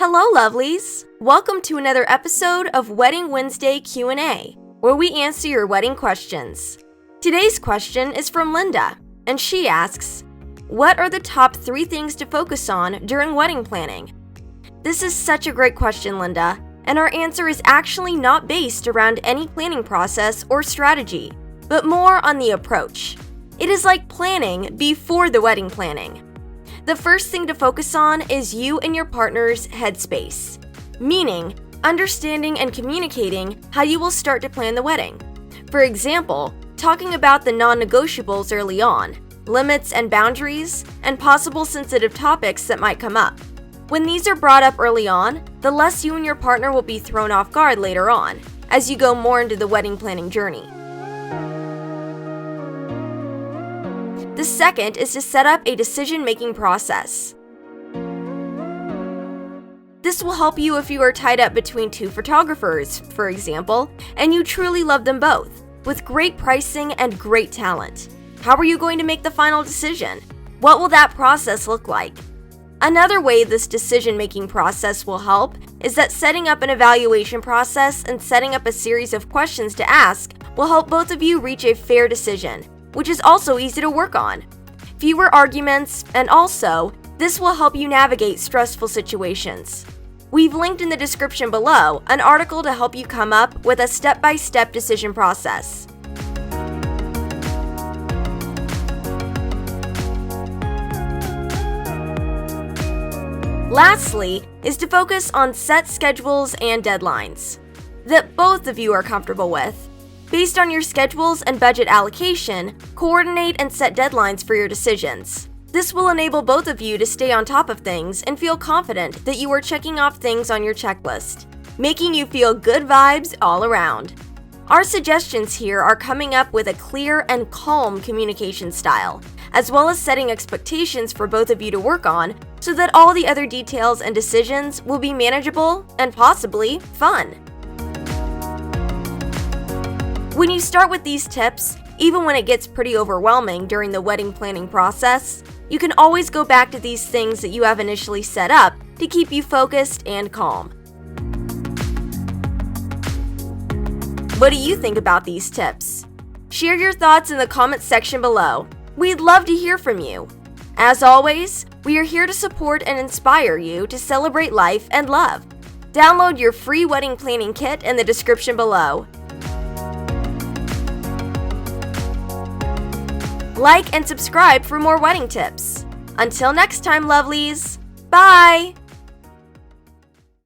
Hello, lovelies! Welcome to another episode of Wedding Wednesday Q&A, where we answer your wedding questions. Today's question is from Linda, and she asks, what are the top 3 things to focus on during wedding planning? This is such a great question, Linda, and our answer is actually not based around any planning process or strategy, but more on the approach. It is like planning before the wedding planning. The first thing to focus on is you and your partner's headspace, meaning understanding and communicating how you will start to plan the wedding. For example, talking about the non-negotiables early on, limits and boundaries, and possible sensitive topics that might come up. When these are brought up early on, the less you and your partner will be thrown off guard later on, as you go more into the wedding planning journey. The second is to set up a decision-making process. This will help you if you are tied up between 2 photographers, for example, and you truly love them both, with great pricing and great talent. How are you going to make the final decision? What will that process look like? Another way this decision-making process will help is that setting up an evaluation process and setting up a series of questions to ask will help both of you reach a fair decision, which is also easy to work on. Fewer arguments, and also, this will help you navigate stressful situations. We've linked in the description below an article to help you come up with a step-by-step decision process. Lastly, is to focus on set schedules and deadlines that both of you are comfortable with. Based on your schedules and budget allocation, coordinate and set deadlines for your decisions. This will enable both of you to stay on top of things and feel confident that you are checking off things on your checklist, making you feel good vibes all around. Our suggestions here are coming up with a clear and calm communication style, as well as setting expectations for both of you to work on so that all the other details and decisions will be manageable and possibly fun. When you start with these tips, even when it gets pretty overwhelming during the wedding planning process, you can always go back to these things that you have initially set up to keep you focused and calm. What do you think about these tips? Share your thoughts in the comments section below. We'd love to hear from you. As always, we are here to support and inspire you to celebrate life and love. Download your free wedding planning kit in the description below. Like and subscribe for more wedding tips. Until next time, lovelies. Bye!